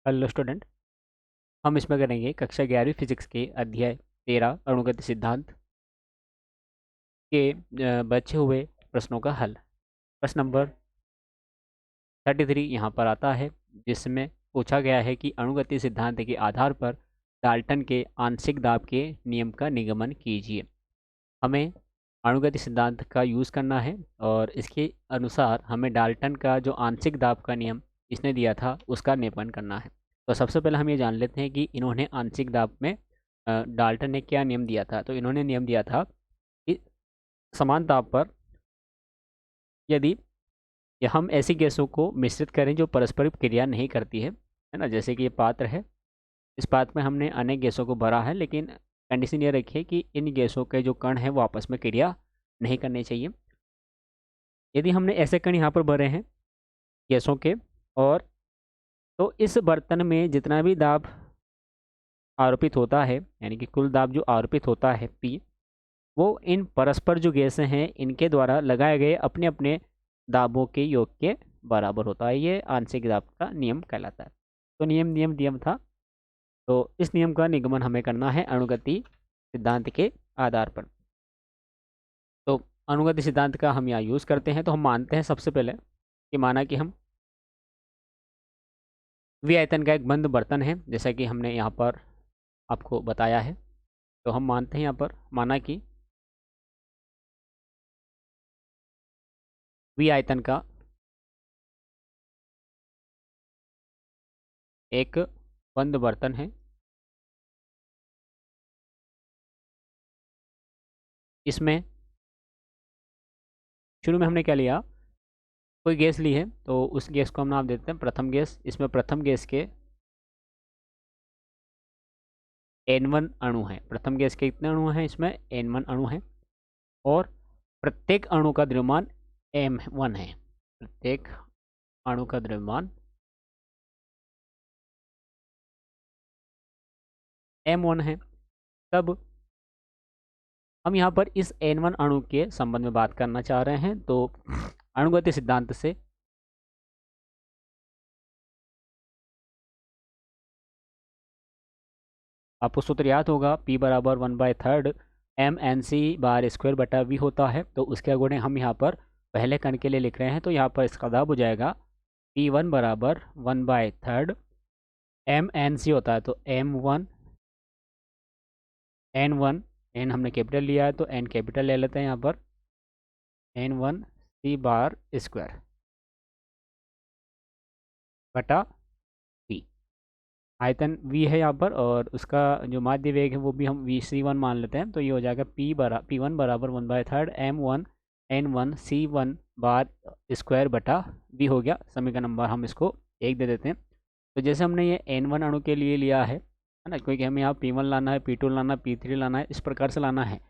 Hello student. हम इसमें करेंगे कक्षा 11वीं फिजिक्स के अध्याय 13 अणुगति सिद्धांत के बचे हुए प्रश्नों का हल। प्रश्न नंबर 33 यहाँ पर आता है, जिसमें पूछा गया है कि अणुगति सिद्धांत के आधार पर डाल्टन के आंशिक दाब के नियम का निगमन कीजिए। हमें अणुगति सिद्धांत का यूज़ करना है और इसके अनुसार हमें डाल्टन का जो आंशिक दाब का नियम इसने दिया था उसका निरूपण करना है। तो सबसे पहले हम ये जान लेते हैं कि इन्होंने आंशिक दाब में डाल्टन ने क्या नियम दिया था। तो इन्होंने नियम दिया था कि समान दाब पर यदि या हम ऐसी गैसों को मिश्रित करें जो परस्पर क्रिया नहीं करती है ना। जैसे कि ये पात्र है, इस पात्र में हमने अनेक गैसों को भरा है, लेकिन कंडीशन ये रखी है कि इन गैसों के जो कण हैं वो आपस में क्रिया नहीं करने चाहिए। यदि हमने ऐसे कण यहाँ पर भरे हैं गैसों के, और तो इस बर्तन में जितना भी दाब आरोपित होता है, यानी कि कुल दाब जो आरोपित होता है P, वो इन परस्पर जो गैसें हैं इनके द्वारा लगाए गए अपने अपने दाबों के योग के बराबर होता है। ये आंशिक दाब का नियम कहलाता है। तो नियम था। तो इस नियम का निगमन हमें करना है अणुगति सिद्धांत के आधार पर। तो अणुगति सिद्धांत का हम यहाँ यूज़ करते हैं। तो हम मानते हैं सबसे पहले कि माना कि हम वी आयतन का एक बंद बर्तन है, जैसा कि हमने यहाँ पर आपको बताया है। तो हम मानते हैं यहाँ पर, माना कि वी आयतन का एक बंद बर्तन है। इसमें शुरू में हमने क्या लिया, कोई गैस ली है, तो उस गैस को हम नाम देते हैं प्रथम गैस। इसमें प्रथम गैस के N1 अणु हैं। प्रथम गैस के कितने अणु हैं, इसमें N1 अणु हैं। और प्रत्येक अणु का द्रव्यमान M1 है। प्रत्येक अणु का द्रव्यमान M1 है। तब हम यहाँ पर इस N1 अणु के संबंध में बात करना चाह रहे हैं। तो अणुगति सिद्धांत से आपको सूत्र याद होगा, P बराबर 1/3 mNc/² V होता है। तो उसके अकॉर्डिंग हम यहाँ पर पहले कण के लिए लिख रहे हैं। तो यहाँ पर इसका दाब हो जाएगा P1 बराबर 1/3 mNc होता है। तो M1 N1, N हमने कैपिटल लिया है तो N कैपिटल ले लेते हैं यहाँ पर, N1c/² बटा V। आयतन V है यहाँ पर, और उसका जो माध्य वेग है वो भी हम VC1 मान लेते हैं। तो ये हो जाएगा P1 बराबर 1/3 M1 N1c1/² बटा V हो गया। समीकरण नंबर हम इसको 1 दे देते हैं। तो जैसे हमने ये N1 अणु के लिए लिया है ना, क्योंकि हमें यहाँ P1 लाना है, P2 लाना है, P3 लाना है, इस प्रकार से लाना है।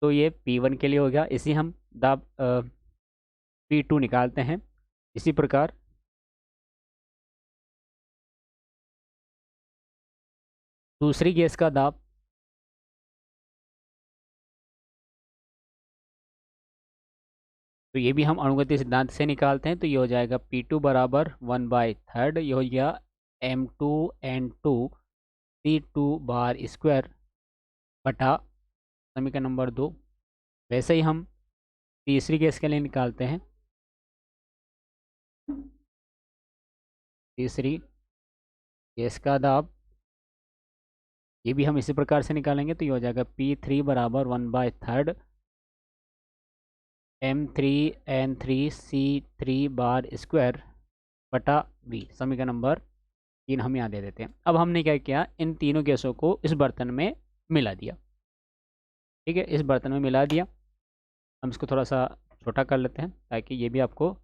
तो ये P1 के लिए हो गया। इसी हम दाब P2 निकालते हैं। इसी प्रकार दूसरी गैस का दाब, तो ये भी हम अणुगति सिद्धांत से निकालते हैं। तो ये हो जाएगा P2 बराबर 1/3, ये हो गया M2N2C2/² बटा समीकरण नंबर 2। वैसे ही हम तीसरी गैस के लिए निकालते हैं। तीसरी गैस का दाब, ये भी हम इसी प्रकार से निकालेंगे। तो ये हो जाएगा P3 बराबर 1/3 M3N3C3/² बटा V। समीकरण नंबर 3 हम यहाँ दे देते हैं। अब हमने क्या किया, इन तीनों गैसों को इस बर्तन में मिला दिया। ठीक है, इस बर्तन में मिला दिया। हम इसको थोड़ा सा छोटा कर लेते हैं ताकि ये भी आपको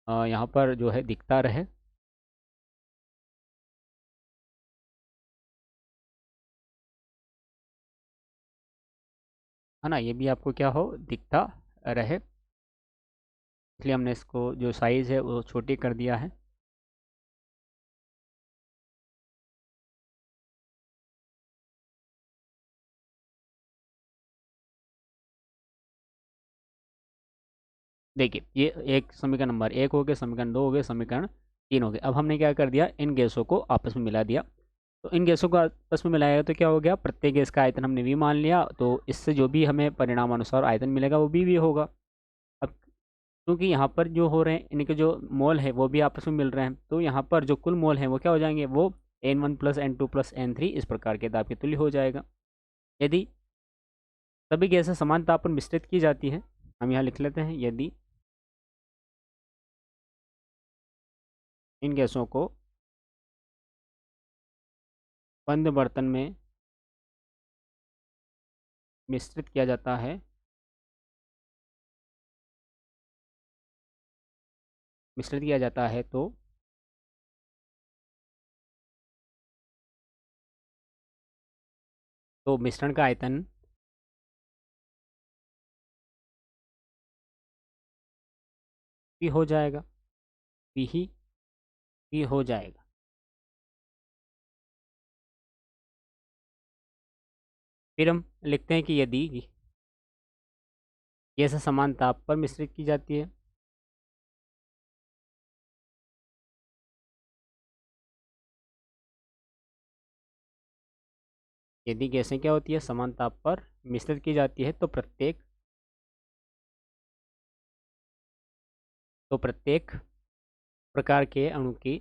यहाँ पर जो है दिखता रहे। है ना, ये भी आपको क्या हो, दिखता रहे। इसलिए हमने इसको जो साइज़ है वो छोटी कर दिया है। देखिए, ये एक समीकरण नंबर 1 हो गया, समीकरण 2 हो गया, समीकरण 3 हो गए। अब हमने क्या कर दिया, इन गैसों को आपस में मिला दिया। तो इन गैसों को आपस में मिलाया तो क्या हो गया, प्रत्येक गैस का आयतन हमने वी मान लिया, तो इससे जो भी हमें परिणाम अनुसार आयतन मिलेगा वो भी होगा। अब क्योंकि यहाँ पर जो हो रहे हैं इनके जो मोल है वो भी आपस में मिल रहे हैं, तो यहाँ पर जो कुल मोल हैं वो क्या हो जाएंगे, वो N1 plus N2 plus N3 इस प्रकार के दाब के तुल्य हो जाएगा। यदि सभी गैसें समान ताप पर मिश्रित की जाती हैं, हम यहाँ लिख लेते हैं, यदि इन गैसों को बंद बर्तन में मिश्रित किया जाता है, तो मिश्रण का आयतन भी हो जाएगा, भी ही भी हो जाएगा। फिर हम लिखते हैं कि यदि गैसें समान ताप पर मिश्रित की जाती है, यदि गैसें क्या होती है, समान ताप पर मिश्रित की जाती है, तो प्रत्येक प्रकार के अणु की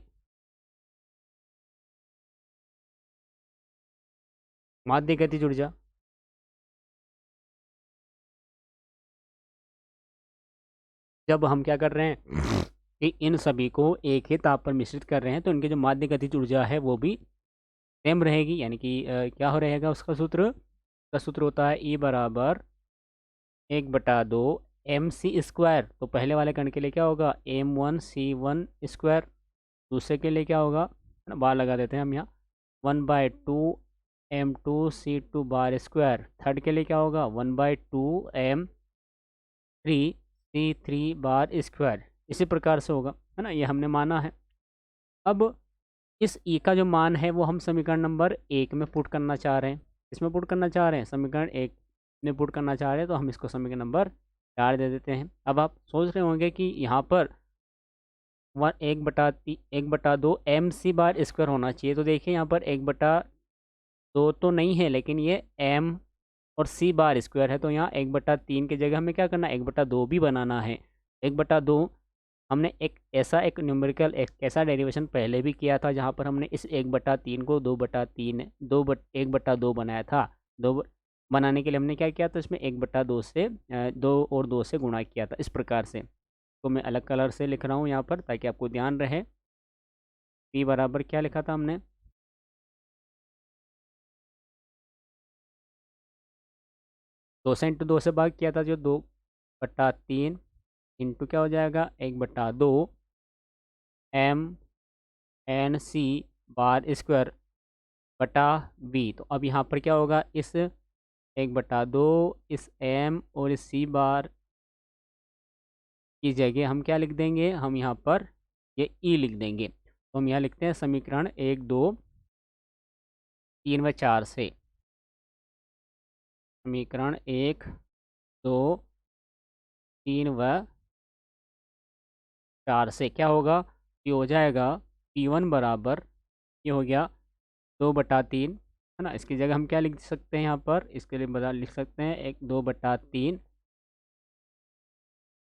माध्य गतिज ऊर्जा जब हम क्या कर रहे हैं कि इन सभी को एक ही ताप पर मिश्रित कर रहे हैं, तो इनकी जो माध्य गतिज ऊर्जा है वो भी सेम रहेगी, यानी कि क्या हो रहेगा, उसका सूत्र होता है E बराबर 1/2 mc²। तो पहले वाले कण के लिए क्या होगा, m1c1²। दूसरे के लिए क्या होगा, बार लगा देते हैं हम यहाँ, 1/2 m2c2 बार²। थर्ड के लिए क्या होगा, 1/2 m3c3 बार²। इसी प्रकार से होगा, है ना, ये हमने माना है। अब इस ई का जो मान है वो हम समीकरण नंबर 1 में पुट करना चाह रहे हैं। इसमें पुट करना चाह रहे हैं, समीकरण 1 में पुट करना चाह रहे हैं, तो हम इसको समीकरण नंबर 4 दे देते हैं। अब आप सोच रहे होंगे कि यहाँ पर 1/2 mc² होना चाहिए, तो देखिए यहाँ पर 1/2 तो नहीं है, लेकिन ये m और c² है, तो यहाँ 1/3 की जगह हमें क्या करना है, 1/2 भी बनाना है। 1/2 हमने एक न्यूमेरिकल एक ऐसा डेरिवेशन पहले भी किया था, जहाँ पर हमने इस 1/3 को 1/2 बनाया था। बनाने के लिए हमने क्या किया था, इसमें 1/2 से 2 से गुणा किया था, इस प्रकार से। तो मैं अलग कलर से लिख रहा हूँ यहाँ पर ताकि आपको ध्यान रहे। p बराबर क्या लिखा था हमने, 2 से इंटू 2 से भाग किया था, जो 2/3 इंटू क्या हो जाएगा, 1/2 mnc² बटा v। तो अब यहाँ पर क्या होगा, इस 1/2, इस m और इस c² की जगह हम क्या लिख देंगे, हम यहाँ पर ये e लिख देंगे। तो हम यहाँ लिखते हैं समीकरण 1 2 3 व 4 से, समीकरण 1 2 3 व 4 से क्या होगा, ये हो जाएगा P1 बराबर, ये हो गया 2/3, है ना। इसकी जगह हम क्या लिख सकते हैं, यहाँ पर इसके लिए बता लिख सकते हैं 2/3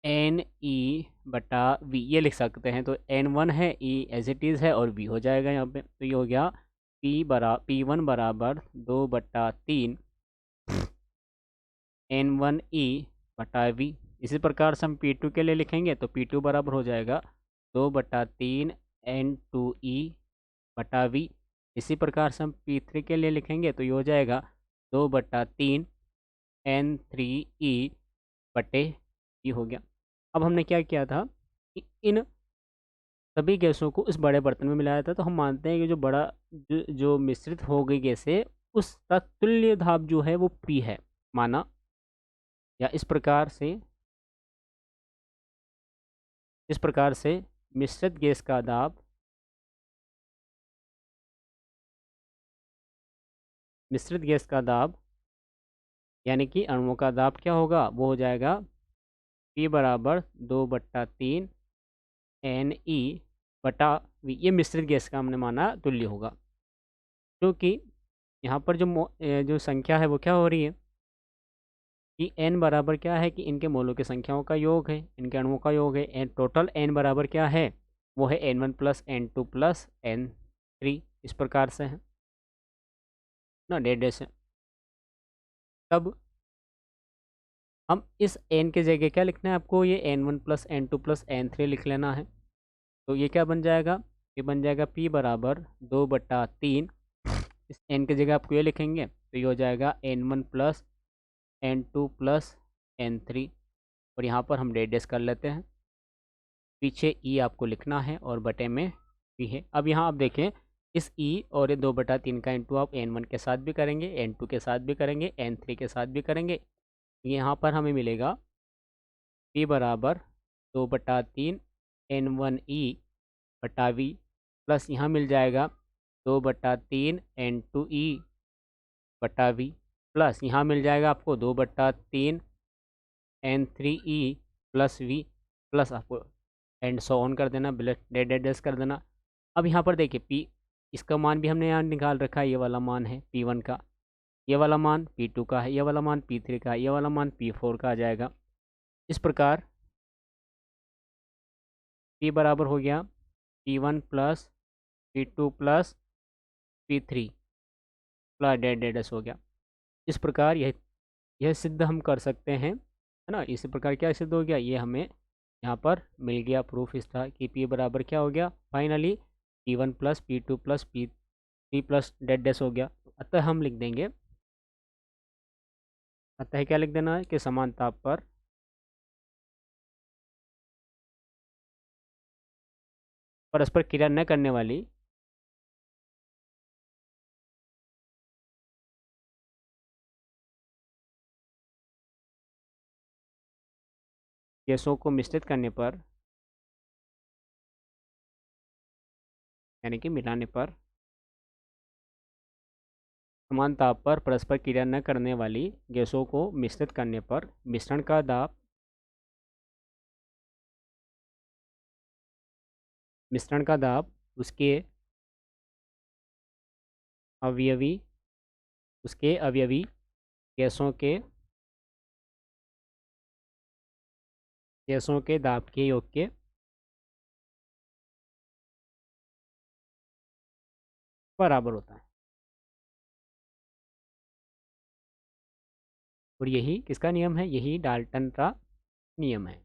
NE/V, ये लिख सकते हैं। तो N1 है, E एज इट इज़ है, और V हो जाएगा यहाँ पे। तो ये हो गया P1 बराबर 2/3 N1E/V। इसी प्रकार से हम P2 के लिए लिखेंगे, तो P2 बराबर हो जाएगा 2/3 N2E/V। इसी प्रकार से हम P3 के लिए लिखेंगे, तो ये हो जाएगा 2/3 N3E/E हो गया। अब हमने क्या किया था कि इन सभी गैसों को इस बड़े बर्तन में मिलाया था, तो हम मानते हैं कि जो मिश्रित हो गई गैस है उसका तुल्य दाब जो है वो P है माना, या इस प्रकार से मिश्रित गैस का दाब, यानी कि अणुओं का दाब क्या होगा, वो हो जाएगा P बराबर 2/3 NE बटा वी, ये मिश्रित गैस का हमने माना तुल्य होगा, क्योंकि यहाँ पर जो संख्या है वो क्या हो रही है कि n बराबर क्या है कि इनके मोलों की संख्याओं का योग है, इनके अणुओं का योग है। एन टोटल n बराबर क्या है, वो है n1 plus n2 plus n3, इस प्रकार से है ना, डेड से। तब हम इस n के जगह क्या लिखना है आपको, ये n1 plus n2 plus n3 लिख लेना है। तो ये क्या बन जाएगा, ये बन जाएगा p बराबर 2/3। इस n की जगह आपको ये लिखेंगे तो ये हो जाएगा n1 plus n2 plus n3, और यहाँ पर हम डेड कर लेते हैं। पीछे ई आपको लिखना है और बटे में पी है। अब यहाँ आप देखें, इस ई और ये 2/3 का इंटू आप n1 के साथ भी करेंगे, n2 के साथ भी करेंगे, n3 के साथ भी करेंगे। यहाँ पर हमें मिलेगा p बराबर 2/3 n1e बटा वी, प्लस यहाँ मिल जाएगा 2/3 n2e बटा वी, प्लस यहाँ मिल जाएगा आपको 2/3 n3e प्लस वी, प्लस आपको एंड सो ऑन कर देना, डेड कर देना। अब यहाँ पर देखिए p, इसका मान भी हमने यहाँ निकाल रखा है, ये वाला मान है p1 का, ये वाला मान p2 का है, ये वाला मान p3 का है, ये वाला मान p4 का आ जाएगा। इस प्रकार p बराबर हो गया p1 plus p2 plus p3 plus dead हो गया। इस प्रकार यह सिद्ध हम कर सकते हैं, है ना। इसी प्रकार क्या सिद्ध हो गया, ये हमें यहाँ पर मिल गया प्रूफ इसका कि p बराबर क्या हो गया finally p1 plus p2 plus p3 plus dead हो गया। अतः हम लिख देंगे, अतः क्या लिख देना है कि समान ताप पर परस्पर क्रिया न करने वाली गैसों को मिश्रित करने पर, यानी कि मिलाने पर, समान ताप पर परस्पर क्रिया न करने वाली गैसों को मिश्रित करने पर मिश्रण का दाब उसके अवयवी गैसों के दाब के योग के बराबर होता है। और यही किसका नियम है, यही डाल्टन का नियम है।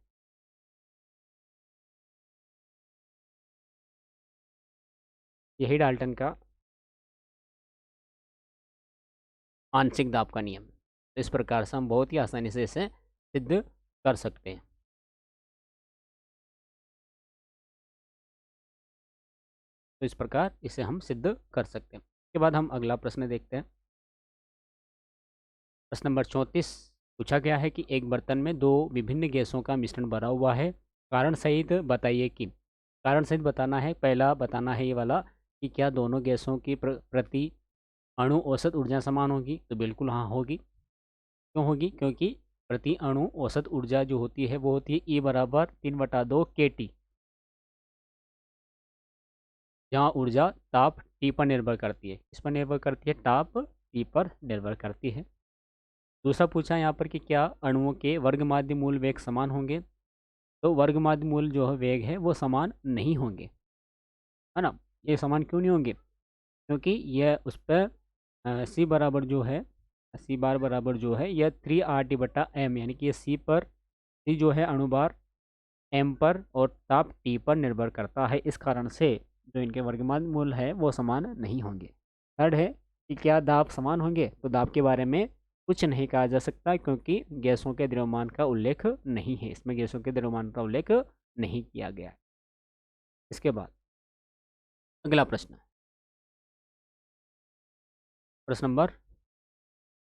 यही डाल्टन का आंशिक दाब का नियम है। तो इस प्रकार से हम बहुत ही आसानी से इसे सिद्ध कर सकते हैं। तो इस प्रकार इसे हम सिद्ध कर सकते हैं। उसके बाद हम अगला प्रश्न देखते हैं। प्रश्न नंबर 34 पूछा गया है कि एक बर्तन में दो विभिन्न गैसों का मिश्रण भरा हुआ है, कारण सहित बताइए कि, कारण सहित बताना है, पहला बताना है ये वाला कि क्या दोनों गैसों की प्रति अणु औसत ऊर्जा समान होगी। तो बिल्कुल हाँ होगी। क्यों होगी, क्योंकि प्रति अणु औसत ऊर्जा जो होती है वो होती है E बराबर 3/2 kT, जहाँ ऊर्जा ताप T पर निर्भर करती है। किस पर निर्भर करती है, ताप T पर निर्भर करती है। दूसरा पूछा यहाँ पर कि क्या अणुओं के वर्ग माध्य मूल वेग समान होंगे। तो वर्ग माध्य मूल जो वेग है वो समान नहीं होंगे, है ना। ये समान क्यों नहीं होंगे, क्योंकि यह उस पर सी बराबर जो है, सी बार बराबर जो है यह 3RT/m, यानी कि ये सी पर, सी जो है अणुभार m पर और ताप T पर निर्भर करता है। इस कारण से जो इनके वर्गमान मूल है वो समान नहीं होंगे। थर्ड है कि क्या दाब समान होंगे। तो दाब के बारे में कुछ नहीं कहा जा सकता, क्योंकि गैसों के द्रव्यमान का उल्लेख नहीं है, इसमें गैसों के द्रव्यमान का उल्लेख नहीं किया गया है। इसके बाद अगला प्रश्न, प्रश्न नंबर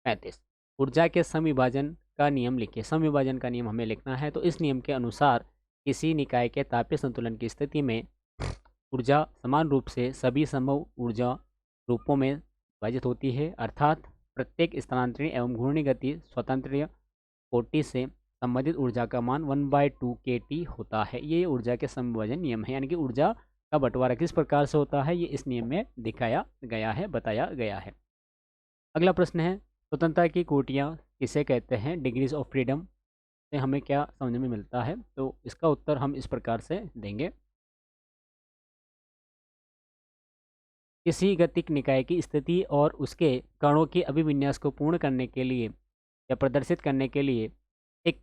35, ऊर्जा के समविभाजन का नियम लिखिए। समविभाजन का नियम हमें लिखना है। तो इस नियम के अनुसार किसी निकाय के तापीय संतुलन की स्थिति में ऊर्जा समान रूप से सभी संभव ऊर्जा रूपों में विभाजित होती है, अर्थात प्रत्येक स्थानांतरण एवं घूर्णी गति स्वतंत्र कोटि से संबंधित ऊर्जा का मान 1/2 kT होता है। ये ऊर्जा के समविभाजन नियम है, यानी कि ऊर्जा का बंटवारा किस प्रकार से होता है, ये इस नियम में दिखाया गया है, बताया गया है। अगला प्रश्न है, स्वतंत्रता की कोटियाँ किसे कहते हैं? डिग्रीज ऑफ फ्रीडम से हमें क्या समझ में मिलता है? तो इसका उत्तर हम इस प्रकार से देंगे। किसी गतिक निकाय की स्थिति और उसके कणों के अभिविन्यास को पूर्ण करने के लिए या प्रदर्शित करने के लिए एक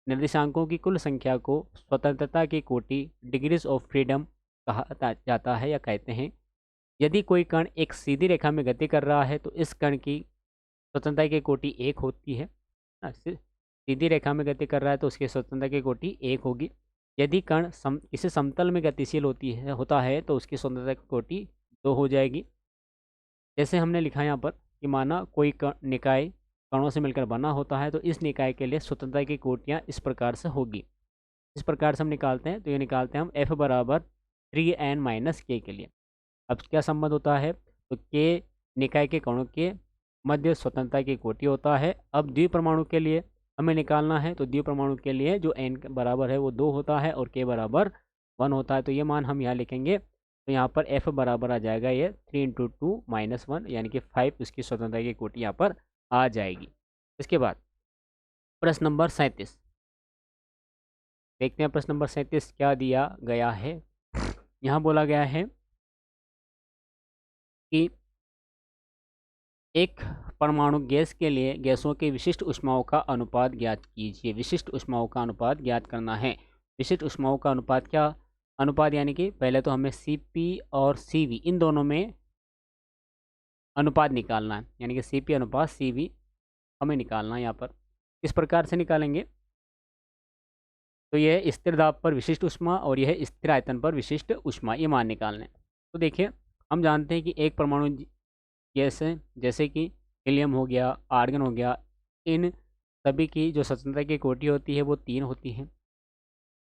निर्देशांकों की कुल संख्या को स्वतंत्रता की कोटि डिग्रीज ऑफ फ्रीडम कहा जाता है या कहते हैं। यदि कोई कण एक सीधी रेखा में गति कर रहा है तो इस कण की स्वतंत्रता की कोटि 1 होती है। सीधी रेखा में गति कर रहा है तो उसकी स्वतंत्रता की कोटि 1 होगी। यदि कण किसी समतल में गतिशील होता है तो उसकी स्वतंत्रता की कोटि 2 हो जाएगी। जैसे हमने लिखा यहाँ पर कि माना कोई निकाय कणों से मिलकर बना होता है तो इस निकाय के लिए स्वतंत्रता की कोटियाँ इस प्रकार से होगी। इस प्रकार से हम निकालते हैं, तो ये निकालते हैं हम F बराबर 3n-k के लिए। अब क्या संबंध होता है? तो k निकाय के कणों के मध्य स्वतंत्रता की कोटि होता है। अब द्विपरमाणु के लिए हमें निकालना है, तो द्विपरमाणु के लिए जो n बराबर है वो 2 होता है और k बराबर 1 होता है। तो ये मान हम यहाँ लिखेंगे, तो यहाँ पर F बराबर आ जाएगा ये 3 × 2 - 1 यानी कि 5 उसकी स्वतंत्रता की कोटि यहाँ पर आ जाएगी। इसके बाद प्रश्न नंबर 37 देखते हैं। प्रश्न नंबर 37 क्या दिया गया है? यहाँ बोला गया है कि एक परमाणु गैस के लिए गैसों की विशिष्ट ऊष्माओं का अनुपात ज्ञात कीजिए। विशिष्ट ऊष्माओं का अनुपात ज्ञात करना है। विशिष्ट ऊष्माओं का अनुपात क्या अनुपात, यानी कि पहले तो हमें Cp और Cv इन दोनों में अनुपात निकालना है, यानी कि Cp अनुपात Cv हमें निकालना है। यहाँ पर किस प्रकार से निकालेंगे? तो यह स्थिर दाब पर विशिष्ट ऊष्मा और यह स्थिर आयतन पर विशिष्ट ऊष्मा, ये मान निकालने। तो देखिए, हम जानते हैं कि एक परमाणु गैस है, जैसे कि हीलियम हो गया, आर्गन हो गया, इन सभी की जो स्वतंत्रता की कोटि होती है वो 3 होती है।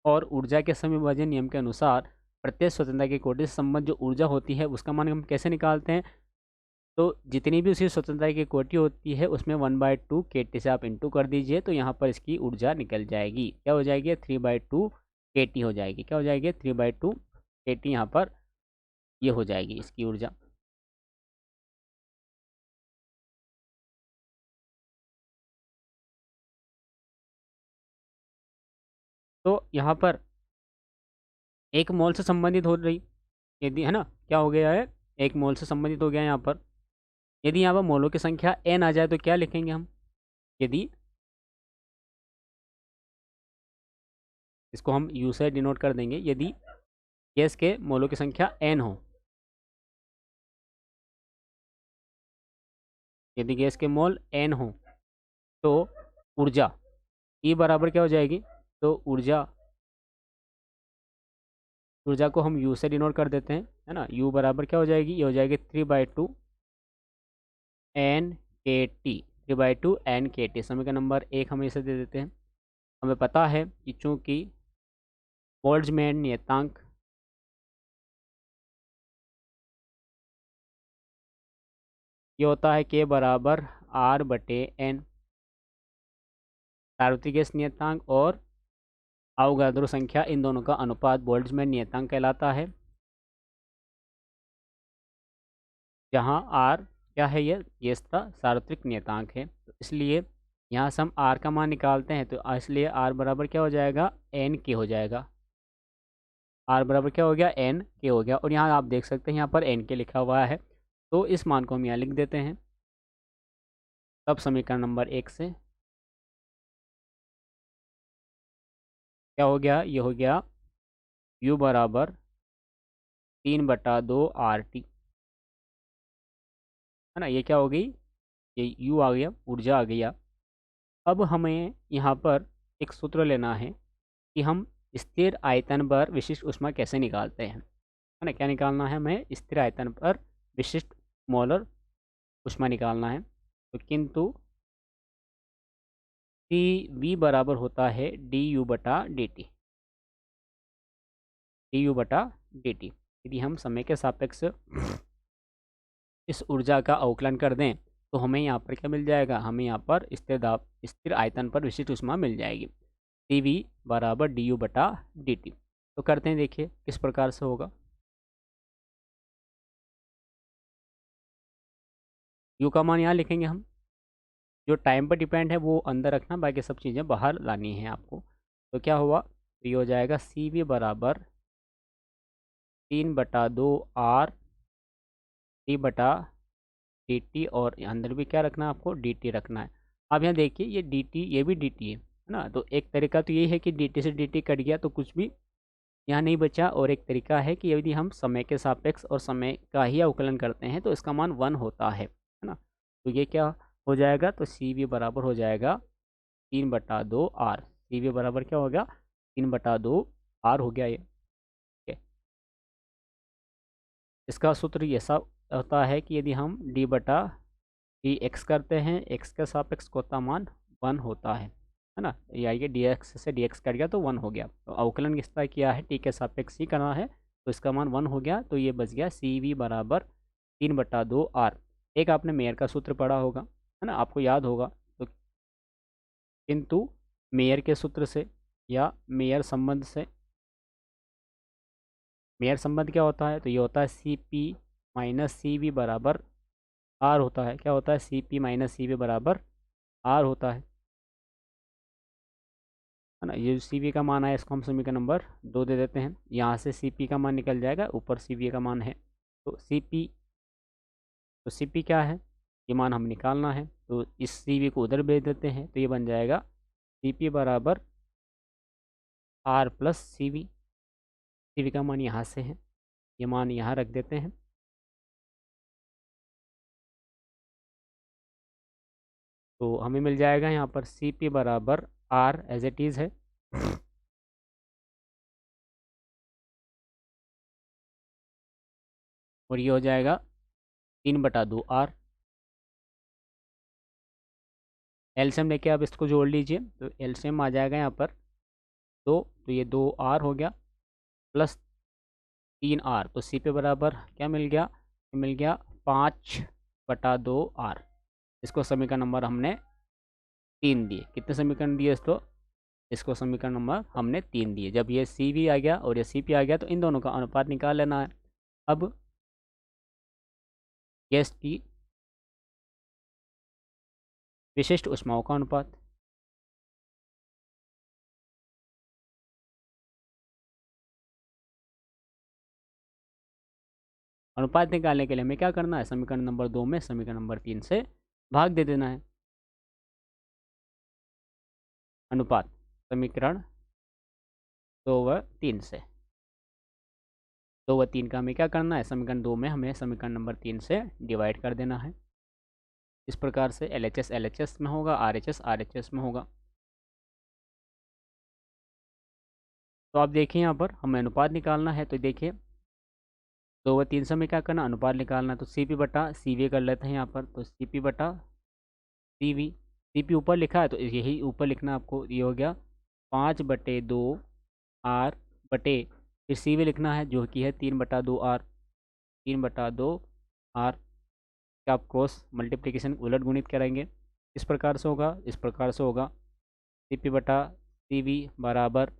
और ऊर्जा के समविभाजन नियम के अनुसार प्रत्येक स्वतंत्रता की कोटि से संबंध जो ऊर्जा होती है उसका मान हम कैसे निकालते हैं? तो जितनी भी उसकी स्वतंत्रता की कोटि होती है उसमें 1/2 kT से आप इंटू कर दीजिए, तो यहाँ पर इसकी ऊर्जा निकल जाएगी। क्या हो जाएगी? 3/2 kT हो जाएगी। क्या हो जाएगी? 3/2 kT यहाँ पर ये हो जाएगी इसकी ऊर्जा। तो यहाँ पर एक मोल से संबंधित हो रही, यदि है ना, क्या हो गया है? एक मोल से संबंधित हो गया यहाँ पर। यदि यहाँ पर मोलों की संख्या n आ जाए तो क्या लिखेंगे हम? यदि इसको हम u से डिनोट कर देंगे, यदि गैस के मोलों की संख्या n हो, यदि गैस के मोल n हो तो ऊर्जा E बराबर क्या हो जाएगी? तो ऊर्जा ऊर्जा को हम u से डिनोट कर देते हैं, है ना। u बराबर क्या हो जाएगी? ये हो जाएगी 3/2 n/kT। 3/2 n/kT। समीकरण नंबर 1 हम इसे दे देते हैं। हमें पता है कि चूंकि बोल्ट्जमैन नियतांक ये होता है k बराबर R/n, सार्वत्रिक गैस नियतांक और अवोगाद्रो संख्या, इन दोनों का अनुपात बोल्ट्जमैन नियतांक कहलाता है, जहाँ R क्या है? ये गैस का सार्वत्रिक नियतांक है। तो इसलिए यहाँ से हम R का मान निकालते हैं, तो इसलिए R बराबर क्या हो जाएगा? n/k हो जाएगा। R बराबर क्या हो गया? n/k हो गया। और यहाँ आप देख सकते हैं यहाँ पर n/k लिखा हुआ है, तो इस मान को हम यहाँ लिख देते हैं। तब समीकरण नंबर 1 से क्या हो गया? ये हो गया u बराबर 3/2 RT, है ना। ये क्या हो गई? ये u आ गया, ऊर्जा आ गया। अब हमें यहाँ पर एक सूत्र लेना है कि हम स्थिर आयतन पर विशिष्ट ऊष्मा कैसे निकालते हैं, है ना। क्या निकालना है हमें? स्थिर आयतन पर विशिष्ट मोलर ऊष्मा निकालना है। तो किंतु CV बराबर होता है du/dt। du/dt। यदि हम समय के सापेक्ष इस ऊर्जा का अवकलन कर दें तो हमें यहाँ पर क्या मिल जाएगा? हमें यहाँ पर स्थिर आयतन पर विशिष्ट ऊष्मा मिल जाएगी। CV बराबर du/dt। तो करते हैं, देखिए किस प्रकार से होगा। यू का मान यहाँ लिखेंगे हम। जो टाइम पर डिपेंड है वो अंदर रखना, बाकी सब चीज़ें बाहर लानी है आपको। तो क्या हुआ, तो ये हो जाएगा सी वी बराबर 3/2 R टी बटा डी टी, और अंदर भी क्या रखना है आपको, डी टी रखना है। अब यहाँ देखिए ये डी टी, ये भी डी टी है ना। तो एक तरीका तो ये है कि डी टी से डी टी कट गया तो कुछ भी यहाँ नहीं बचा, और एक तरीका है कि यदि हम समय के सापेक्ष और समय का ही अवकलन करते हैं तो इसका मान 1 होता है ना। तो ये क्या हो जाएगा, तो सी वी बराबर हो जाएगा 3/2 R। सी वी बराबर क्या हो गया, 3/2 R हो गया ये। ठीक है। इसका सूत्र ऐसा होता है कि यदि हम डी एक्स करते हैं, एक्स के सापेक्ष कोता मान 1 होता है ना। ये आइए डी एक्स से डी एक्स कट गया तो 1 हो गया। तो अवकलन किस तरह किया है, टी के सापेक्ष ही करना है, तो इसका मान 1 हो गया। तो ये बच गया सी वी बराबर 3/2 R। एक आपने मेयर का सूत्र पढ़ा होगा, है ना, आपको याद होगा। तो किंतु मेयर के सूत्र से या मेयर संबंध से, मेयर संबंध क्या होता है, तो ये होता है C P minus C V बराबर आर होता है। क्या होता है, C P minus C V बराबर आर होता है ना। ये सी वी का मान आया, इसको हम समीकरण नंबर 2 दे देते हैं। यहाँ से सी पी का मान निकल जाएगा, ऊपर सी वी का मान है। तो सी पी, तो सी पी क्या है, ये मान हम निकालना है। तो इस सी वी को उधर भेज देते हैं, तो ये बन जाएगा सी पी बराबर R plus C V. C V का मान यहाँ से है, ये मान यहाँ रख देते हैं। तो हमें मिल जाएगा यहाँ पर सी पी बराबर आर एज इट इज़ है, और ये हो जाएगा 3/2 R। एलसीएम लेके आप इसको जोड़ लीजिए, तो एलसीएम आ जाएगा यहाँ पर 2, तो ये 2R हो गया प्लस 3R। तो सी पे बराबर क्या मिल गया, मिल गया 5/2R। इसको समीकरण नंबर हमने 3 दिए। कितने समीकरण दिए इसको समीकरण नंबर हमने 3 दिए। जब ये सी वी आ गया और ये सी पी आ गया तो इन दोनों का अनुपात निकाल लेना है। अब गैस की विशिष्ट ऊष्माओं का अनुपात, अनुपात निकालने के लिए हमें क्या करना है, समीकरण नंबर 2 में समीकरण नंबर 3 से भाग दे देना है। अनुपात समीकरण 2 व 3 से, 2 व 3 का हमें क्या करना है, समीकरण 2 में हमें समीकरण नंबर 3 से डिवाइड कर देना है। इस प्रकार से LHS LHS में होगा, RHS RHS में होगा। तो आप देखिए यहाँ पर हमें अनुपात निकालना है, तो देखिए 2 व 3 से हमें क्या करना, अनुपात निकालना है। तो सी पी बटा सी वी कर लेते हैं यहाँ पर। तो सी पी बटा सी वी, सी पी ऊपर लिखा है तो यही ऊपर लिखना आपको। ये हो गया 5/2 R बटे, फिर सी वी लिखना है जो कि है 3/2 R, 3/2 R का आप क्रॉस मल्टीप्लिकेशन उलट गुणित करेंगे, इस प्रकार से होगा, इस प्रकार से होगा। सी पी बटा सी वी बराबर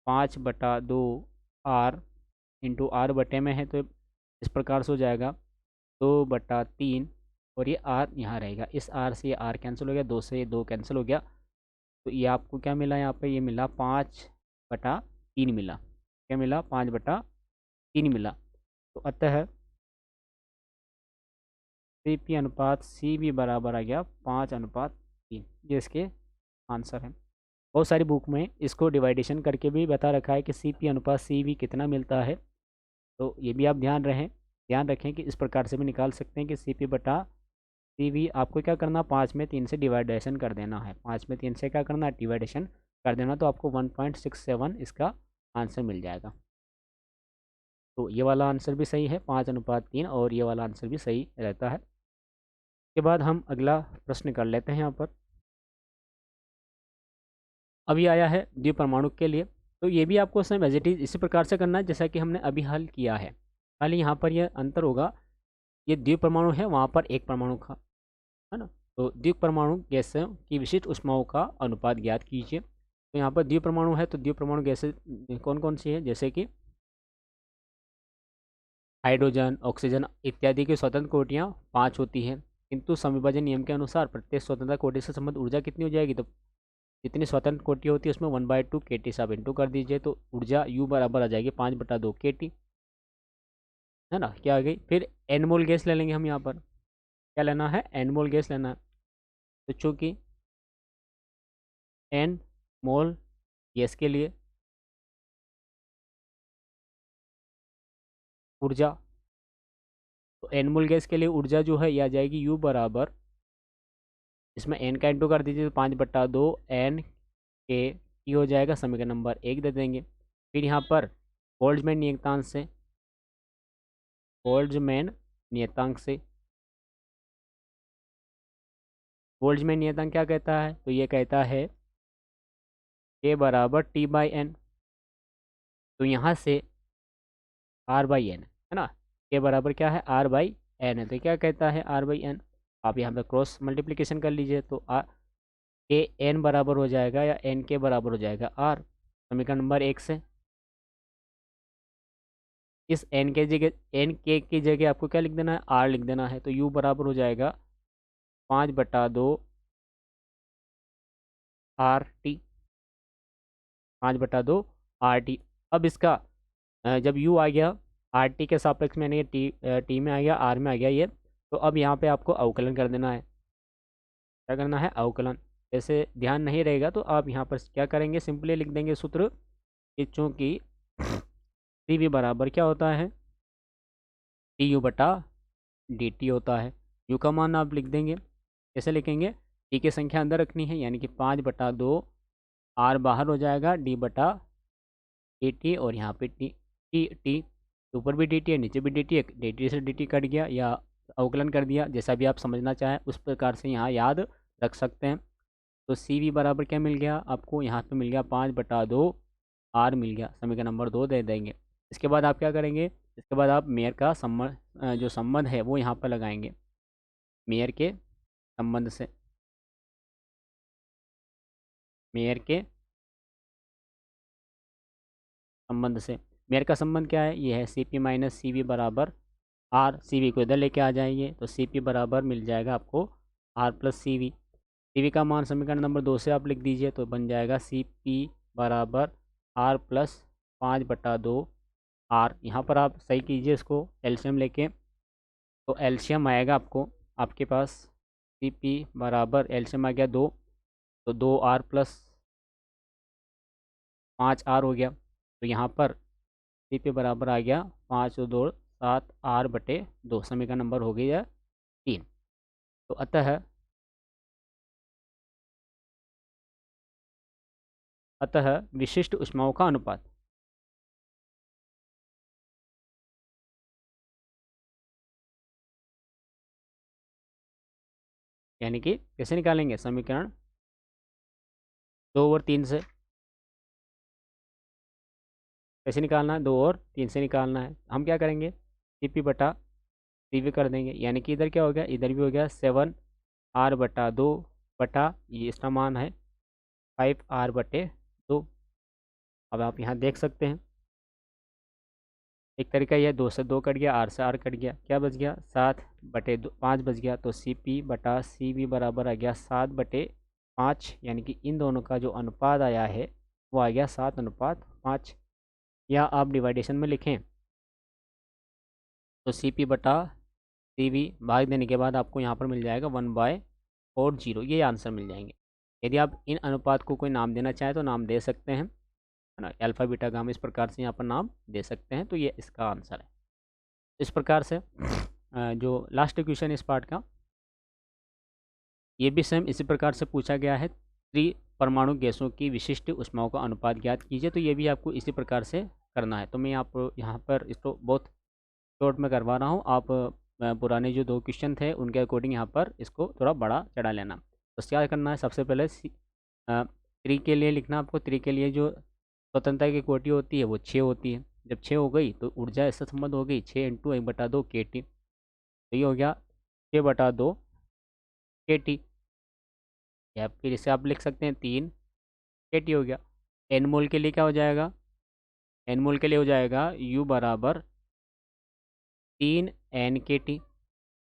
5/2 R इंटू आर बटे में है, तो इस प्रकार से हो जाएगा 2/3, और ये आर यहाँ रहेगा। इस आर से ये आर कैंसिल हो गया, 2 से ये 2 कैंसिल हो गया। तो ये आपको क्या मिला यहाँ पे, ये मिला 5/3 मिला। क्या मिला, 5/3 मिला। तो अतः सी पी अनुपात सी भी बराबर आ गया 5/3। ये इसके आंसर है। बहुत सारी बुक में इसको डिवाइडेशन करके भी बता रखा है कि सी पी अनुपात सी वी कितना मिलता है। तो ये भी आप ध्यान रखें कि इस प्रकार से भी निकाल सकते हैं कि सी पी बटा सी वी आपको क्या करना, 5 में 3 से डिवाइडेशन कर देना है। 5 में 3 से क्या करना है, डिवाइडेशन कर देना, तो आपको 1.67 इसका आंसर मिल जाएगा। तो ये वाला आंसर भी सही है 5/3, और ये वाला आंसर भी सही रहता है। उसके बाद हम अगला प्रश्न कर लेते हैं यहाँ पर। अभी आया है द्विपरमाणु के लिए, तो ये भी आपको सेम एज इट इज़ इसी प्रकार से करना है जैसा कि हमने अभी हल किया है। खाली यहाँ पर यह अंतर होगा, ये द्विपरमाणु है, वहाँ पर एक परमाणु का है ना। तो द्विपरमाणु गैसों की विशिष्ट ऊष्माओं का अनुपात ज्ञात कीजिए। तो यहाँ पर द्विपरमाणु है, तो द्विपरमाणु गैसें कौन कौन सी है, जैसे कि हाइड्रोजन, ऑक्सीजन इत्यादि की स्वतंत्र कोटियाँ 5 होती हैं। किंतु समविभाजन नियम के अनुसार प्रत्येक स्वतंत्र कोटि से संबंध ऊर्जा कितनी हो जाएगी, तो जितनी स्वतंत्र कोटि होती है उसमें 1/2 KT से आप इंटू कर दीजिए, तो ऊर्जा U बराबर आ जाएगी 5/2 KT, है ना। क्या आ गई, फिर एन मोल गैस ले लेंगे हम यहाँ पर, क्या लेना है, एन मोल गैस लेना है। तो चूंकि एन मोल गैस के लिए ऊर्जा, तो एन मोल गैस के लिए ऊर्जा जो है ये आ जाएगी यू बराबर, इसमें एन का इंटू कर दीजिए तो 5/2 एन के टी हो जाएगा, समीकरण नंबर 1 दे देंगे। फिर यहाँ पर बोल्ट्जमैन नियतांक से, बोल्ट्जमैन नियतांक से, बोल्ट्जमैन नियतांक क्या कहता है, तो ये कहता है के बराबर T/N, तो यहाँ से R/N है ना, के बराबर क्या है, R/N है, तो क्या कहता है R/N, आप यहाँ पे क्रॉस मल्टीप्लिकेशन कर लीजिए, तो के एन बराबर हो जाएगा या एन के बराबर हो जाएगा R, समीकरण नंबर 1 से। इस एन के जगह, एन के की जगह आपको क्या लिख देना है, R लिख देना है, तो U बराबर हो जाएगा 5/2 RT, 5/2 RT। अब इसका जब U आ गया RT के सापेक्ष में, यानी टी में आ गया, R में आ गया ये, तो अब यहाँ पे आपको अवकलन कर देना है, क्या करना है, अवकलन। जैसे ध्यान नहीं रहेगा तो आप यहाँ पर क्या करेंगे, सिंपली लिख देंगे सूत्र कि चूँकि सी वी बराबर क्या होता है, DU/dt होता है। U का मान आप लिख देंगे, कैसे लिखेंगे, टी की संख्या अंदर रखनी है, यानी कि 5/2 R बाहर हो जाएगा, D/dt, और यहाँ पे टी ऊपर भी dt है नीचे भी dt है, dt से dt कट गया या अवकलन कर दिया, जैसा भी आप समझना चाहें उस प्रकार से यहाँ याद रख सकते हैं। तो सी वी बराबर क्या मिल गया आपको, यहाँ पे मिल गया 5/2 R मिल गया, समीकरण नंबर 2 दे देंगे। इसके बाद आप क्या करेंगे, इसके बाद आप मेयर का संबंध, जो संबंध है वो यहाँ पर लगाएंगे, मेयर के संबंध से, मेयर के संबंध से, मेयर का संबंध क्या है, ये है C P minus C V बराबर आर, सी वी को इधर लेके आ जाएंगे, तो सी पी बराबर मिल जाएगा आपको R plus C V, C V का मान समीकरण नंबर 2 से आप लिख दीजिए, तो बन जाएगा सी पी बराबर आर प्लस 5/2 आर। यहाँ पर आप सही कीजिए इसको एलसीएम लेके, तो एलसीएम आएगा आपको, आपके पास सी पी बराबर एलसीएम आ गया 2, तो 2R प्लस 5R हो गया, तो यहाँ पर सी पी बराबर आ गया 5 और 2 7R/2, समीकरण नंबर हो गया 3। तो अतः विशिष्ट ऊष्माओं का अनुपात, यानी कि कैसे निकालेंगे, समीकरण 2 और 3 से, कैसे निकालना है, 2 और 3 से निकालना है। हम क्या करेंगे, सी पी बटा सी वी कर देंगे, यानी कि इधर क्या हो गया, इधर भी हो गया 7R/2 बटा, ये इसका मान है 5R/2। अब आप यहाँ देख सकते हैं, एक तरीका यह 2 से 2 कट गया, R से R कट गया, क्या बच गया 7/5 बच गया, तो सी पी बटा सी वी बराबर आ गया 7/5, यानी कि इन दोनों का जो अनुपात आया है वो आ गया 7:5, या आप डिवाइडेशन में लिखें तो सी पी बटा सी वी भाग देने के बाद आपको यहाँ पर मिल जाएगा 1/40, ये आंसर मिल जाएंगे। यदि आप इन अनुपात को कोई नाम देना चाहें तो नाम दे सकते हैं, है ना, अल्फा बीटा गामा, इस प्रकार से यहाँ पर नाम दे सकते हैं, तो ये इसका आंसर है। इस प्रकार से जो लास्ट क्वेश्चन इस पार्ट का, ये भी सेम इसी प्रकार से पूछा गया है, परमाणु गैसों की विशिष्ट ऊष्माओं का अनुपात ज्ञात कीजिए, तो ये भी आपको इसी प्रकार से करना है। तो मैं आप यहाँ पर इसको बहुत शॉर्ट में करवा रहा हूँ, आप पुराने जो 2 क्वेश्चन थे उनके अकॉर्डिंग यहाँ पर इसको थोड़ा बड़ा चढ़ा लेना। तो क्या करना है, सबसे पहले त्रि के लिए लिखना, आपको त्रि के लिए जो स्वतंत्रता की कोटि होती है वो 6 होती है, जब 6 हो गई तो ऊर्जा इससे संबंध हो गई 6 × 1/2 KT, तो ये हो गया 6/2 KT, या फिर इसे आप लिख सकते हैं 3 KT हो गया। एन मोल के लिए क्या हो जाएगा, एन मोल के लिए हो जाएगा U बराबर 3 NKT,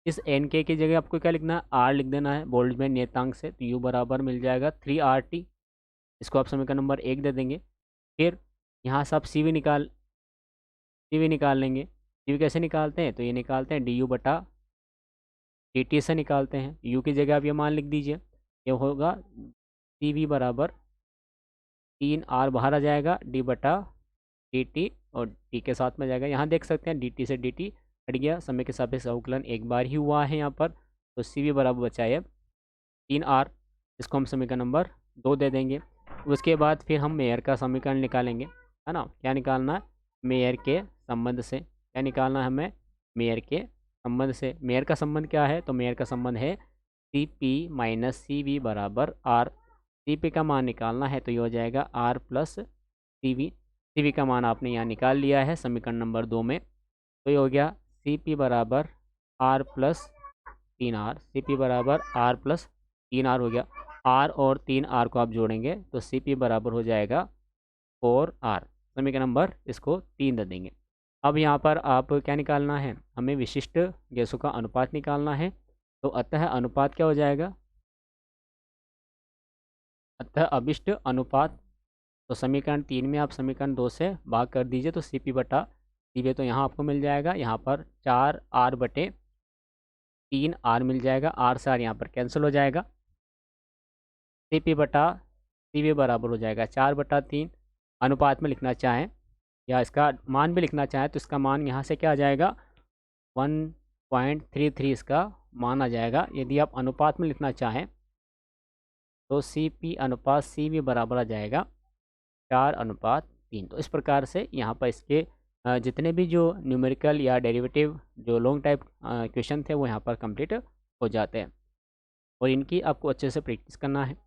इस एन के की जगह आपको क्या लिखना है, आर लिख देना है बोल्ड में नियतांक से, तो यू बराबर मिल जाएगा 3RT। इसको आप समीकरण नंबर 1 दे देंगे। फिर यहाँ से आप सी वी निकाल लेंगे। सी वी कैसे निकालते हैं, तो ये निकालते हैं डी यू बटा डी टी से निकालते हैं। यू की जगह आप ये मान लिख दीजिए, ये होगा सी वी बराबर 3R बाहर आ जाएगा, डी बटा डी टी और टी के साथ में जाएगा। यहाँ देख सकते हैं डी टी से डी टी हट गया, समय के सापेक्ष अवकलन एक बार ही हुआ है यहाँ पर, तो सी वी बराबर बचा है 3R। इसको हम समीकरण नंबर 2 दे देंगे। उसके बाद फिर हम मेयर का समीकरण निकालेंगे, है ना। क्या निकालना है, मेयर के संबंध से। क्या निकालना है हमें, मेयर के संबंध से। मेयर का संबंध क्या है, तो मेयर का संबंध है C P minus C V बराबर आर। सी पी का मान निकालना है तो ये हो जाएगा R plus C V. C V का मान आपने यहाँ निकाल लिया है समीकरण नंबर 2 में, तो ये हो गया सी पी बराबर R plus 3R। C P बराबर आर प्लस 3R हो गया। आर और 3R को आप जोड़ेंगे तो सी पी बराबर हो जाएगा 4R। समीकरण नंबर इसको 3 दे देंगे। अब यहाँ पर आप क्या निकालना है, हमें विशिष्ट गैसों का अनुपात निकालना है। तो अतः अनुपात क्या हो जाएगा, अतः अभिष्ट अनुपात। तो समीकरण 3 में आप समीकरण 2 से भाग कर दीजिए, तो सी पी बटा सी वी तो यहाँ आपको मिल जाएगा, यहाँ पर 4R बटे 3R मिल जाएगा। आर से आर यहाँ पर कैंसिल हो जाएगा। सी पी बटा सी वी बराबर हो जाएगा 4/3। अनुपात में लिखना चाहें या इसका मान भी लिखना चाहें तो इसका मान यहाँ से क्या आ जाएगा, 1.33 इसका मान आ जाएगा। यदि आप अनुपात में लिखना चाहें तो सी पी अनुपात सी वी बराबर आ जाएगा 4/3। तो इस प्रकार से यहाँ पर इसके जितने भी जो न्यूमेरिकल या डेरिवेटिव जो लॉन्ग टाइप क्वेश्चन थे वो यहाँ पर कंप्लीट हो जाते हैं, और इनकी आपको अच्छे से प्रैक्टिस करना है।